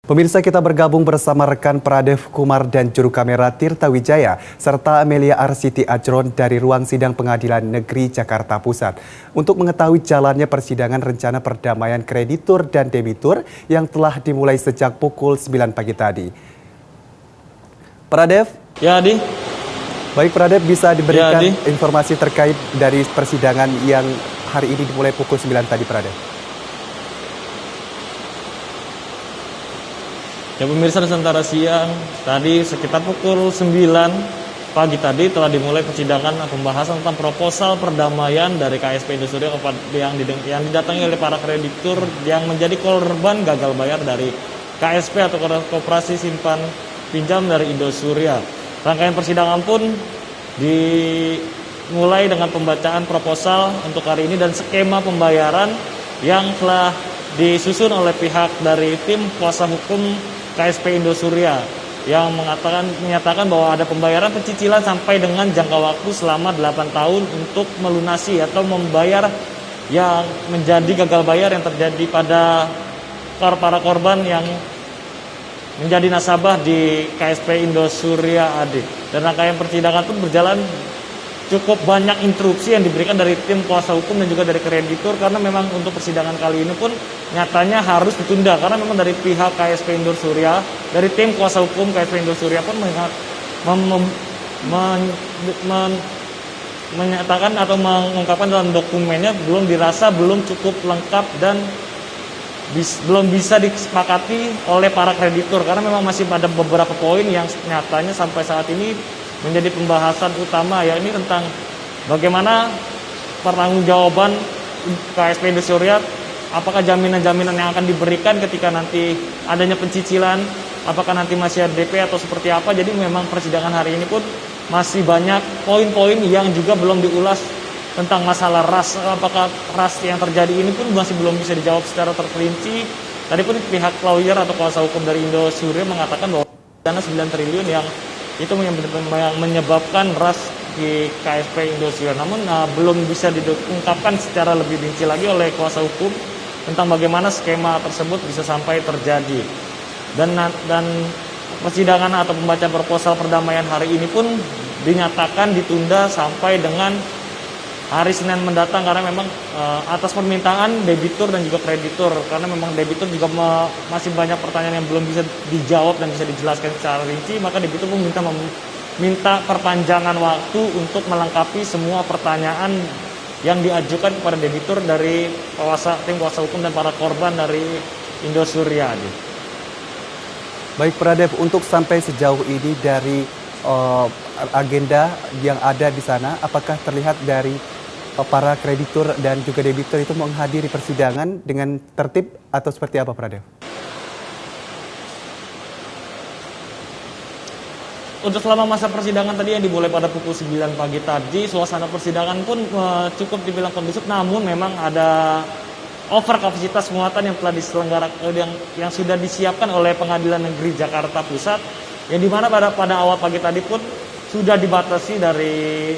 Pemirsa, kita bergabung bersama rekan Pradev Kumar dan juru kamera Tirta Wijaya serta Amelia Arsiti Ajron dari ruang sidang Pengadilan Negeri Jakarta Pusat untuk mengetahui jalannya persidangan rencana perdamaian kreditur dan debitur yang telah dimulai sejak pukul 9 pagi tadi. Pradev? Ya, Adi. Baik, Pradev, bisa diberikan Ya, informasi terkait dari persidangan yang hari ini dimulai pukul 9 tadi, Pradev? Ya, pemirsa, Nusantara siang tadi sekitar pukul 9 pagi tadi telah dimulai persidangan pembahasan tentang proposal perdamaian dari KSP Indosuria yang didatangi oleh para kreditur yang menjadi korban gagal bayar dari KSP atau Koperasi Simpan Pinjam dari Indosuria. Rangkaian persidangan pun dimulai dengan pembacaan proposal untuk hari ini dan skema pembayaran yang telah disusun oleh pihak dari tim kuasa hukum KSP Indosuria yang menyatakan bahwa ada pembayaran pencicilan sampai dengan jangka waktu selama 8 tahun untuk melunasi atau membayar yang menjadi gagal bayar yang terjadi pada para korban yang menjadi nasabah di KSP Indosuria AD. Dan rangkaian persidangan pun berjalan cukup banyak interupsi yang diberikan dari tim kuasa hukum dan juga dari kreditur karena memang untuk persidangan kali ini pun nyatanya harus ditunda karena memang dari pihak KSP Indosuria, dari tim kuasa hukum KSP Indosuria pun menyatakan atau mengungkapkan dalam dokumennya belum cukup lengkap dan belum bisa disepakati oleh para kreditur karena memang masih ada beberapa poin yang nyatanya sampai saat ini menjadi pembahasan utama, yakni tentang bagaimana pertanggungjawaban KSP Indosuria, apakah jaminan-jaminan yang akan diberikan ketika nanti adanya pencicilan, apakah nanti masih ada DP atau seperti apa. Jadi memang persidangan hari ini pun masih banyak poin-poin yang juga belum diulas tentang masalah ras, apakah ras yang terjadi ini pun masih belum bisa dijawab secara terperinci. Tadi pun pihak lawyer atau kuasa hukum dari Indosuria mengatakan bahwa dana 9 triliun yang itu yang menyebabkan ras di KSP Indosuria. Namun belum bisa diungkapkan secara lebih rinci lagi oleh kuasa hukum tentang bagaimana skema tersebut bisa sampai terjadi. Dan persidangan atau pembacaan proposal perdamaian hari ini pun dinyatakan ditunda sampai dengan hari Senin mendatang karena memang atas permintaan debitur dan juga kreditur karena memang debitur juga masih banyak pertanyaan yang belum bisa dijawab dan bisa dijelaskan secara rinci, maka debitur pun minta perpanjangan waktu untuk melengkapi semua pertanyaan yang diajukan kepada debitur dari tim kuasa hukum dan para korban dari Indosuria. Baik, Pradev, untuk sampai sejauh ini dari agenda yang ada di sana, apakah terlihat dari para kreditur dan juga debitur itu menghadiri persidangan dengan tertib atau seperti apa, Pradev? Untuk selama masa persidangan tadi yang dimulai pada pukul 9 pagi tadi, suasana persidangan pun cukup dibilang kondusif, namun memang ada over kapasitas muatan yang telah diselenggarakan yang sudah disiapkan oleh Pengadilan Negeri Jakarta Pusat, yang dimana pada awal pagi tadi pun sudah dibatasi dari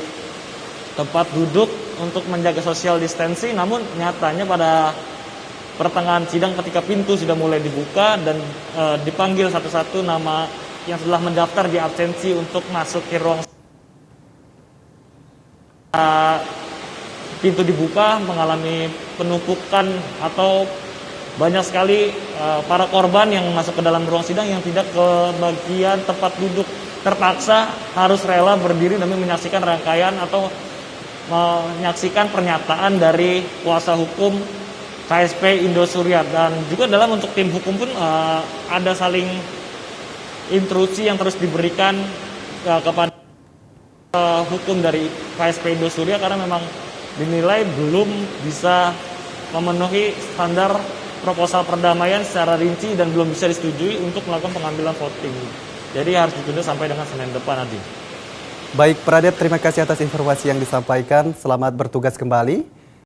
tempat duduk untuk menjaga social distancing, namun nyatanya pada pertengahan sidang ketika pintu sudah mulai dibuka dan dipanggil satu-satu nama yang telah mendaftar di absensi untuk masuk ke ruang pintu dibuka mengalami penumpukan atau banyak sekali para korban yang masuk ke dalam ruang sidang yang tidak ke bagian tempat duduk, terpaksa harus rela berdiri demi menyaksikan rangkaian atau menyaksikan pernyataan dari kuasa hukum KSP Indosuria. Dan juga dalam untuk tim hukum pun ada saling intrusi yang terus diberikan kepada hukum dari KSP Indosuria karena memang dinilai belum bisa memenuhi standar proposal perdamaian secara rinci dan belum bisa disetujui untuk melakukan pengambilan voting. Jadi harus ditunda sampai dengan Senin depan nanti. Baik, Pradev, terima kasih atas informasi yang disampaikan. Selamat bertugas kembali.